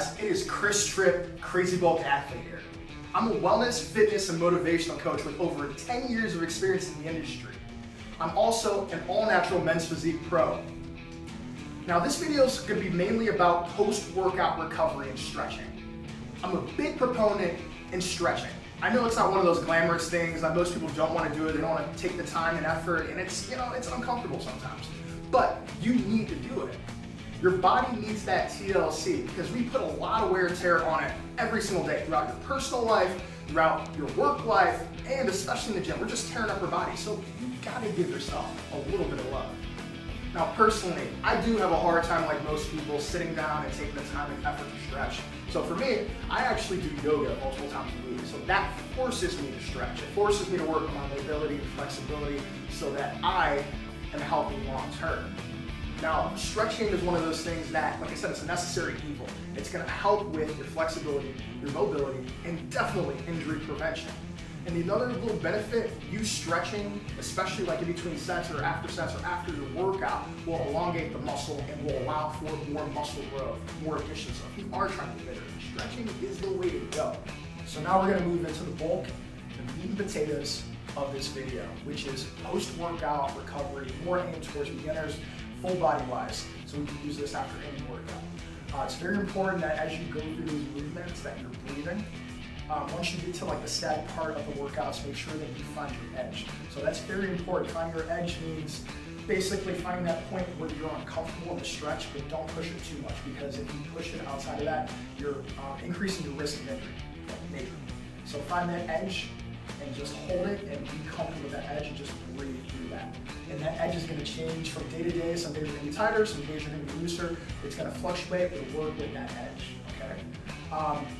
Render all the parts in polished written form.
guys, it is Chris Tripp, CrazyBulk Athlete here. I'm a wellness, fitness, and motivational coach with over 10 years of experience in the industry. I'm also an all-natural men's physique pro. Now this video is going to be mainly about post-workout recovery and stretching. I'm a big proponent in stretching. I know it's not one of those glamorous things that most people don't want to do it, they don't want to take the time and effort, and it's uncomfortable sometimes. But you need to do it. Your body needs that TLC because we put a lot of wear and tear on it every single day throughout your personal life, throughout your work life, and especially in the gym. We're just tearing up our body, so you gotta give yourself a little bit of love. Now personally, I do have a hard time, like most people, sitting down and taking the time and effort to stretch. So for me, I actually do yoga multiple times a week. So that forces me to stretch. It forces me to work on my mobility and flexibility so that I am healthy long term. Now, stretching is one of those things that, like I said, it's a necessary evil. It's gonna help with your flexibility, your mobility, and definitely injury prevention. And another little benefit, you stretching, especially like in between sets or after your workout, will elongate the muscle and will allow for more muscle growth, more addition. So if you are trying to get better, stretching is the way to go. So now we're gonna move into the bulk, the meat and potatoes of this video, which is post-workout recovery, more aimed towards beginners, full body wise, so we can use this after any workout. It's very important that as you go through these movements that you're breathing. Once you get to like the static part of the workouts, make sure that you find your edge. So that's very important. Finding your edge means basically finding that point where you're uncomfortable in the stretch, but don't push it too much, because if you push it outside of that, you're increasing your risk of injury. So find that edge and just hold it and be comfortable with that edge and just breathe through that. And that edge is going to change from day to day. Some days are going to be tighter, some days are going to be looser. It's going to fluctuate, but work with that edge, okay?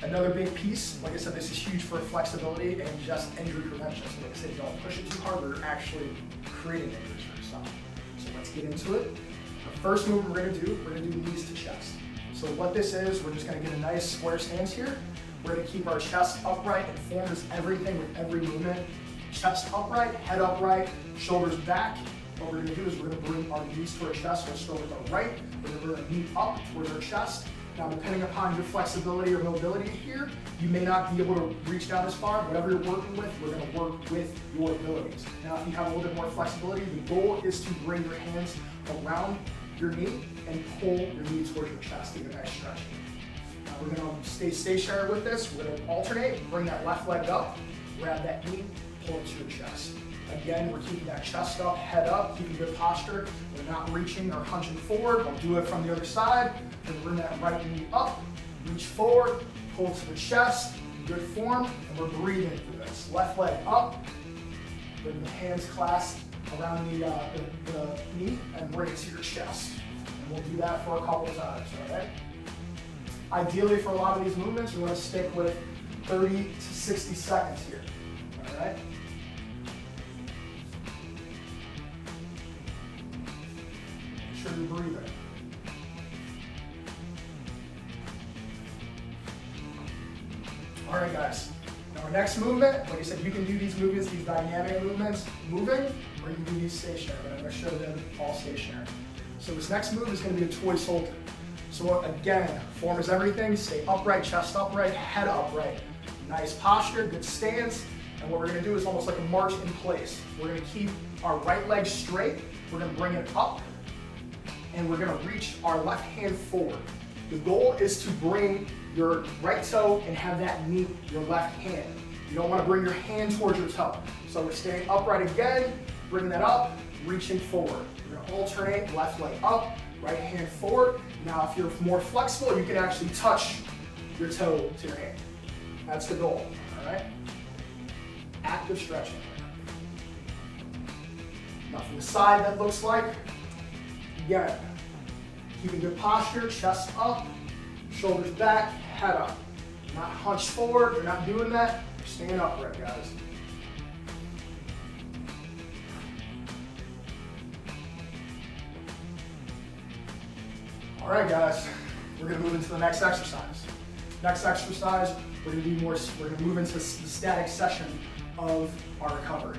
Another big piece, like I said, this is huge for flexibility and just injury prevention. So like I said, don't push it too hard, we're actually creating injuries for yourself. So let's get into it. The first move we're going to do knees to chest. So what this is, we're just going to get a nice square stance here. We're going to keep our chest upright and form is everything with every movement. Chest upright, head upright, shoulders back. What we're going to do is we're going to bring our knees to our chest. We'll start with our right. We're going to bring our knee up towards our chest. Now, depending upon your flexibility or mobility here, you may not be able to reach down as far. Whatever you're working with, we're going to work with your abilities. Now, if you have a little bit more flexibility, the goal is to bring your hands around your knee and pull your knee towards your chest to get a nice stretch. Now, we're going to stay stationary with this. We're going to alternate, bring that left leg up, grab that knee, pull it to your chest. Again, we're keeping that chest up, head up, keeping good posture. We're not reaching or hunching forward. We'll do it from the other side. Then bring that right knee up, reach forward, pull to the chest, good form, and we're breathing through this. Left leg up, bring the hands clasped around the knee and bring it to your chest. And we'll do that for a couple of times, all right? Ideally, for a lot of these movements, we want to stick with 30 to 60 seconds here, all right? Make sure you're breathing. All right, guys. Now our next movement, like I said, you can do these movements, these dynamic movements, moving, or you can do these stationary, but I'm going to show them all stationary. So this next move is going to be a toy soldier. So again, form is everything. Stay upright, chest upright, head upright. Nice posture, good stance. And what we're going to do is almost like a march in place. We're going to keep our right leg straight. We're going to bring it up, and we're going to reach our left hand forward. The goal is to bring your right toe and have that meet your left hand. You don't want to bring your hand towards your toe. So we're staying upright again, bring that up, reaching forward. We're going to alternate, left leg up, right hand forward. Now if you're more flexible, you can actually touch your toe to your hand. That's the goal, all right? Active stretching. Now from the side, that looks like, again, keeping good posture, chest up, shoulders back, head up. You're not hunched forward, you're not doing that, you're staying upright, guys. All right, guys, we're gonna move into the next exercise. Next exercise, we're gonna move into the static session of our recovery.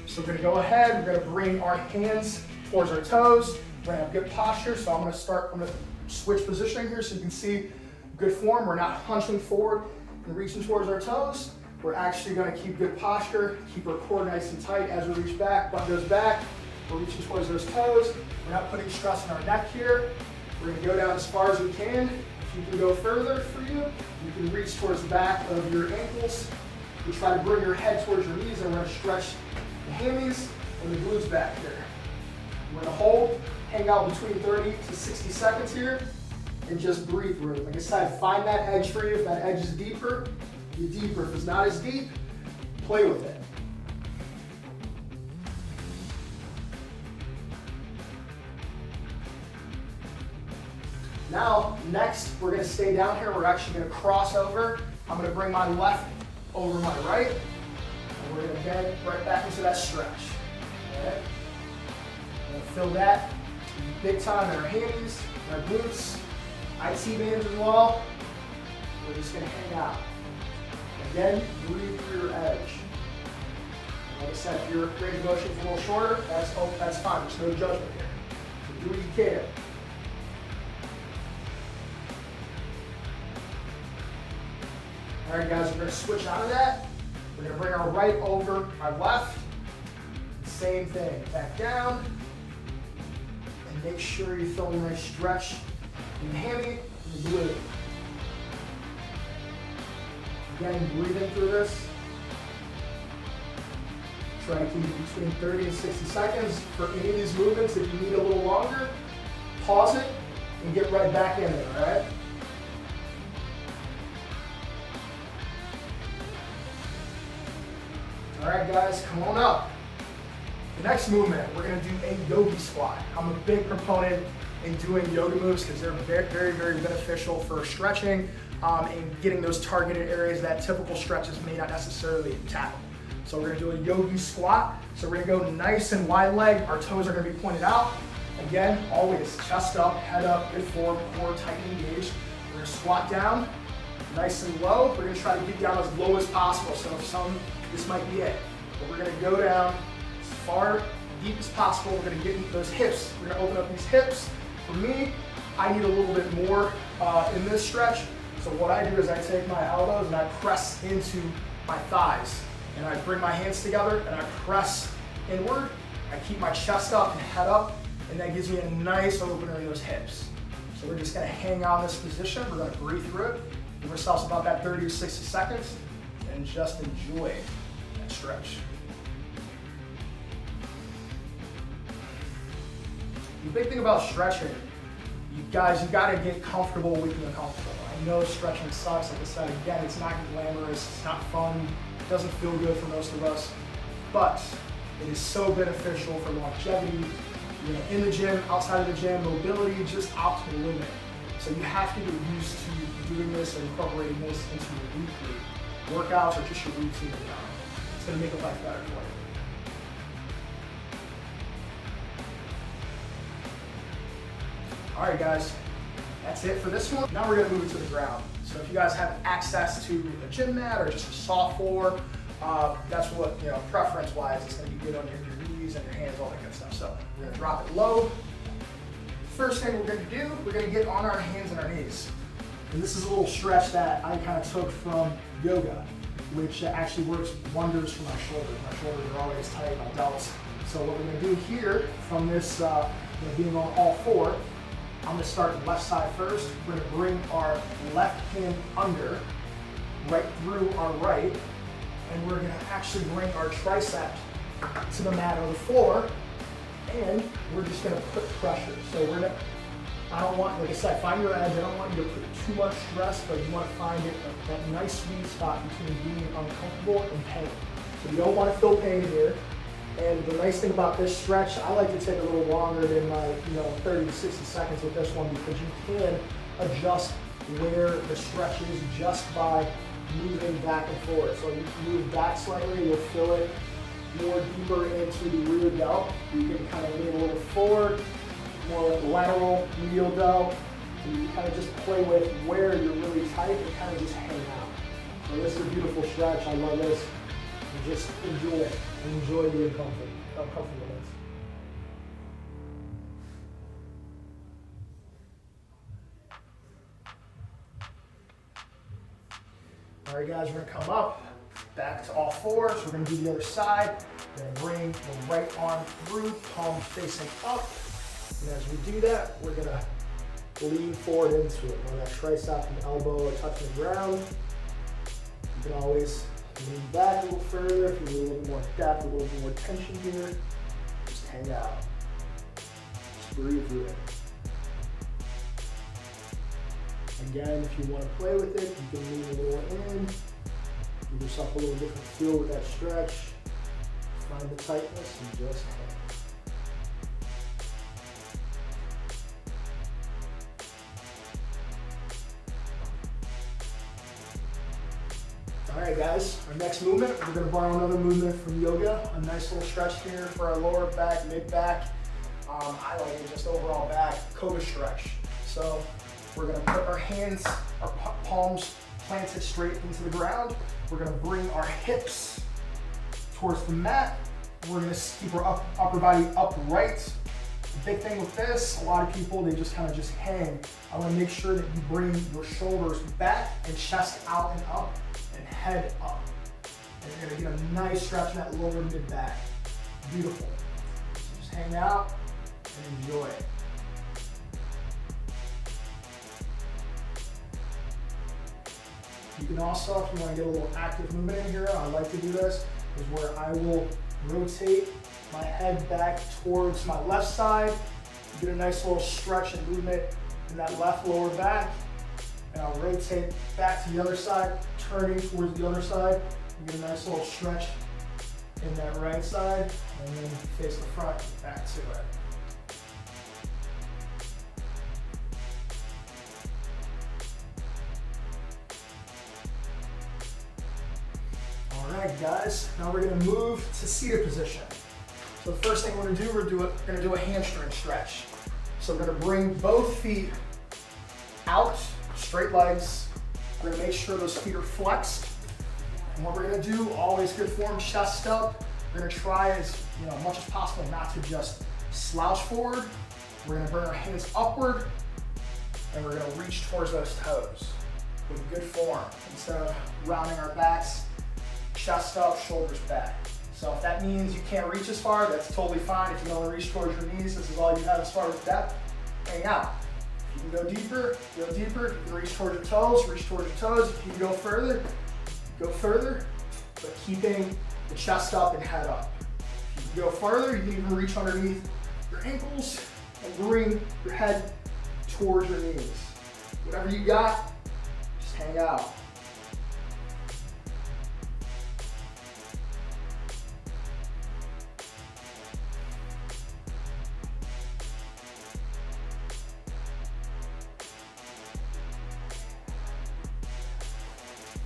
So we're gonna go ahead, we're gonna bring our hands towards our toes, we're gonna have good posture, so I'm gonna switch positioning here so you can see Good form, we're not hunching forward and reaching towards our toes. We're actually gonna keep good posture, keep our core nice and tight as we reach back, butt goes back. We're reaching towards those toes. We're not putting stress on our neck here. We're gonna go down as far as we can. If you can go further for you, you can reach towards the back of your ankles. You try to bring your head towards your knees, and we're gonna stretch the hammies and the glutes back here. We're gonna hold, hang out between 30 to 60 seconds here, and just breathe through it. Like I said, find that edge for you. If that edge is deeper, get deeper. If it's not as deep, play with it. Now, next, we're gonna stay down here. We're actually gonna cross over. I'm gonna bring my left over my right, and we're gonna get right back into that stretch. Okay? We're gonna feel that big time in our hammies, our glutes, IT bands as well. We're just gonna hang out. Again, breathe through your edge. Like I said, if your range of motion is a little shorter, that's fine. There's no judgment here. So do what you can. All right, guys, we're going to switch out of that. We're going to bring our right over our left. Same thing, back down. And make sure you feel a nice stretch in the hammy and the glute. Again, breathing through this. Try to keep it between 30 and 60 seconds. For any of these movements, if you need a little longer, pause it and get right back in there, all right? All right, guys, come on up. The next movement, we're gonna do a yogi squat. I'm a big proponent in doing yoga moves because they're very, very, very beneficial for stretching and getting those targeted areas that typical stretches may not necessarily tackle. So we're gonna do a yogi squat. So we're gonna go nice and wide leg. Our toes are gonna be pointed out. Again, always chest up, head up, good form, core tight and engaged. We're gonna squat down, nice and low. We're gonna try to get down as low as possible. So this might be it. But we're gonna go down as far, deep as possible. We're gonna get into those hips. We're gonna open up these hips. For me, I need a little bit more in this stretch. So what I do is I take my elbows and I press into my thighs. And I bring my hands together and I press inward. I keep my chest up and head up, and that gives me a nice opener in those hips. So we're just gonna hang out in this position. We're gonna breathe through it. Give ourselves about that 30 to 60 seconds and just enjoy that stretch. The big thing about stretching, you gotta get comfortable with the uncomfortable. I know stretching sucks. Like I said, again, it's not glamorous, it's not fun, it doesn't feel good for most of us, but it is so beneficial for longevity, in the gym, outside of the gym, mobility, just optimal movement. So you have to get used to doing this and incorporating this into your weekly workouts or just your routine. It's gonna make your life better for you. All right, guys, that's it for this one. Now we're gonna move it to the ground. So if you guys have access to a gym mat or just a soft floor, that's what, preference-wise, it's gonna be good on your knees and your hands, all that good stuff. So we're gonna drop it low. First thing we're gonna do, we're gonna get on our hands and our knees. And this is a little stretch that I kind of took from yoga, which actually works wonders for my shoulders. My shoulders are always tight, my delts. So what we're gonna do here from this, being on all four, I'm gonna start left side first. We're gonna bring our left hand under, right through our right, and we're gonna actually bring our tricep to the mat or the floor, and we're just gonna put pressure. So I don't want, like I said, find your edge. I don't want you to put too much stress, but you wanna find that nice sweet spot between being uncomfortable and pain. So you don't wanna feel pain here. And the nice thing about this stretch, I like to take a little longer than my 30 to 60 seconds with this one, because you can adjust where the stretch is just by moving back and forth. So you move back slightly, you'll feel it more deeper into the rear delt. You can kind of lean a little forward, more like lateral medial delt. And you kind of just play with where you're really tight and kind of just hang out. So this is a beautiful stretch. I love this. And just enjoy it. Enjoy the uncomfortableness. All right, guys, we're gonna come up, back to all fours. We're gonna do the other side. We're gonna bring the right arm through, palm facing up. And as we do that, we're gonna lean forward into it. When that tricep and elbow are touching the ground, you can always lean back a little further if you need a little bit more depth, a little bit more tension here. Just hang out. Just breathe through it. Again, if you want to play with it, you can lean a little in, give yourself a little different feel with that stretch. Find the tightness and just hang. All right, guys, our next movement, we're gonna borrow another movement from yoga, a nice little stretch here for our lower back, mid back. I like it just overall back, Cobra stretch. So we're gonna put our hands, our palms planted straight into the ground. We're gonna bring our hips towards the mat. We're gonna keep our upper body upright. The big thing with this, a lot of people, they just kind of just hang. I wanna make sure that you bring your shoulders back and chest out and up and head up. And you're gonna get a nice stretch in that lower mid back. Beautiful. So just hang out and enjoy it. You can also, if you want to get a little active movement in here, I like to do this, is where I will rotate my head back towards my left side, get a nice little stretch and movement in that left lower back, and I'll rotate back to the other side, turning towards the other side, and get a nice little stretch in that right side, and then face the front, back to it. All right, guys, now we're gonna move to seated position. So the first thing we're gonna do, we're gonna do a hamstring stretch. So we're gonna bring both feet out, straight legs. We're gonna make sure those feet are flexed. And what we're gonna do, always good form, chest up. We're gonna try as much as possible not to just slouch forward. We're gonna bring our hands upward, and we're gonna reach towards those toes with good form. Instead of rounding our backs, chest up, shoulders back. So if that means you can't reach as far, that's totally fine. If you don't reach towards your knees, this is all you have as far as depth, hang out. If you can go deeper, go deeper. If you can reach towards your toes, reach towards your toes. If you can go further, but keeping the chest up and head up. If you can go further, you can even reach underneath your ankles and bring your head towards your knees. Whatever you got, just hang out.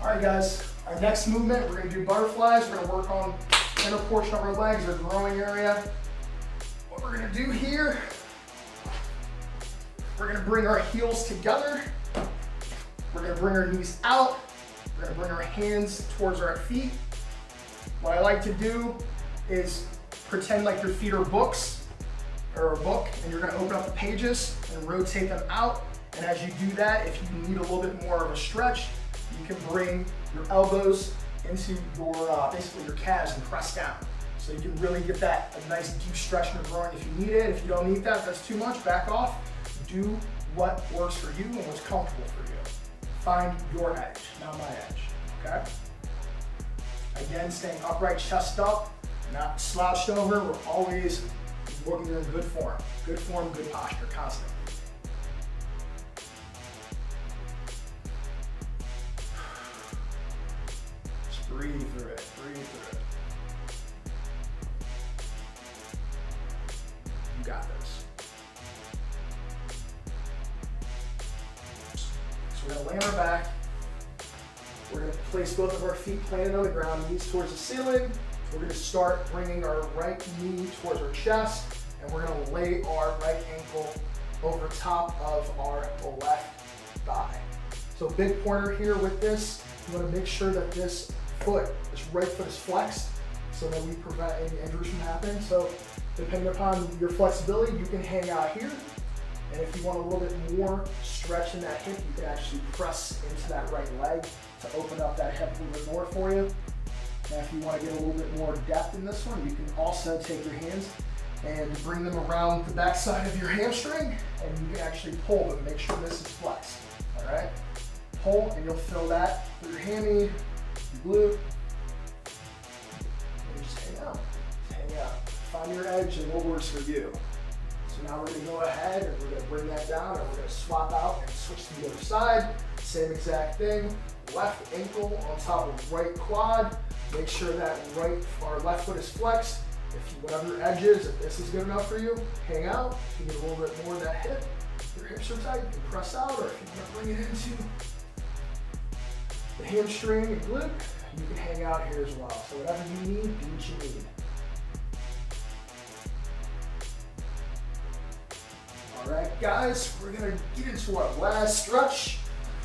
All right, guys, our next movement, we're gonna do butterflies. We're gonna work on the inner portion of our legs, our growing area. What we're gonna do here, we're gonna bring our heels together. We're gonna bring our knees out. We're gonna bring our hands towards our feet. What I like to do is pretend like your feet are books, or a book, and you're gonna open up the pages and rotate them out. And as you do that, if you need a little bit more of a stretch, you can bring your elbows into your, basically your calves and press down. So you can really get that a nice deep stretch in your groin if you need it. If you don't need that, that's too much, back off. Do what works for you and what's comfortable for you. Find your edge, not my edge, okay? Again, staying upright, chest up, not slouched over. We're always working in good form, good posture, constantly. Breathe through it, breathe through it. You got this. So we're gonna lay on our back. We're gonna place both of our feet planted on the ground, knees towards the ceiling. We're gonna start bringing our right knee towards our chest, and we're gonna lay our right ankle over top of our left thigh. So big pointer here with this, you wanna make sure that this right foot is flexed so that we prevent any injuries from happening. So depending upon your flexibility, you can hang out here. And if you want a little bit more stretch in that hip, you can actually press into that right leg to open up that hip a little bit more for you. Now if you want to get a little bit more depth in this one, you can also take your hands and bring them around the back side of your hamstring, and you can actually pull them. Make sure this is flexed, all right? Pull, and you'll feel that through your hammy, your glute, and just hang out, hang out. Find your edge and what works for you. So now we're gonna go ahead and we're gonna bring that down and we're gonna swap out and switch to the other side. Same exact thing, left ankle on top of right quad. Make sure that right or left foot is flexed. If you, whatever your edge is, if this is good enough for you, hang out. If you get a little bit more of that hip, your hips are tight, you can press out, or if you want to bring it into the hamstring and glute, you can hang out here as well. So whatever you need, do what you need. All right, guys, we're gonna get into our last stretch.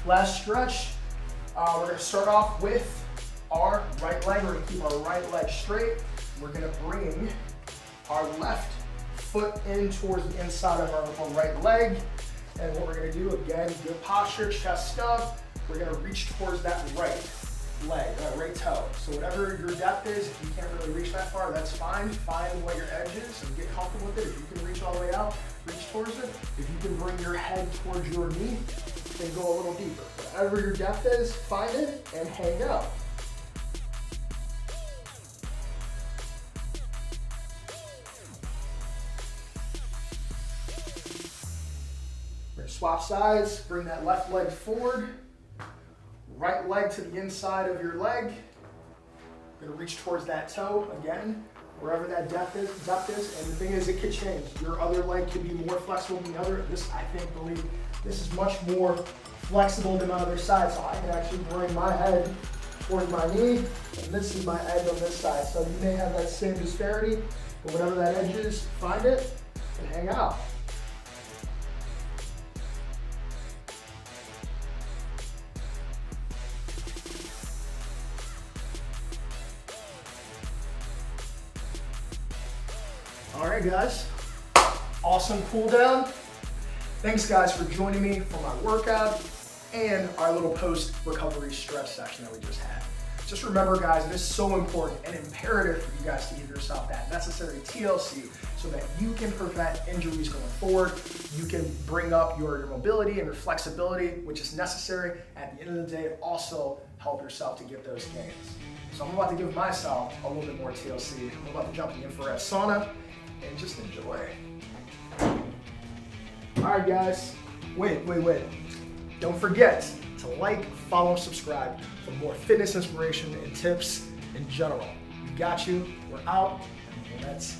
We're gonna start off with our right leg. We're gonna keep our right leg straight. We're gonna bring our left foot in towards the inside of our right leg. And what we're gonna do, again, good posture, chest up. We're gonna reach towards that right leg, right toe. So whatever your depth is, if you can't really reach that far, that's fine. Find what your edge is and get comfortable with it. If you can reach all the way out, reach towards it. If you can bring your head towards your knee, then go a little deeper. Whatever your depth is, find it and hang out. We're gonna swap sides, bring that left leg forward, right leg to the inside of your leg. We're gonna reach towards that toe again, wherever that depth is. And the thing is, it could change. Your other leg could be more flexible than the other. This, I think, believe, this is much more flexible than my other side. So I can actually bring my head towards my knee, and this is my edge on this side. So you may have that same disparity, but whatever that edge is, find it and hang out. All right, guys, awesome cool down. Thanks, guys, for joining me for my workout and our little post-recovery stretch session that we just had. Just remember, guys, it is so important and imperative for you guys to give yourself that necessary TLC so that you can prevent injuries going forward. You can bring up your mobility and your flexibility, which is necessary. At the end of the day, also help yourself to get those gains. So I'm about to give myself a little bit more TLC. I'm about to jump in the infrared sauna and just enjoy. All right, guys, wait. Don't forget to like, follow, subscribe for more fitness inspiration and tips in general. We got you, we're out, and let's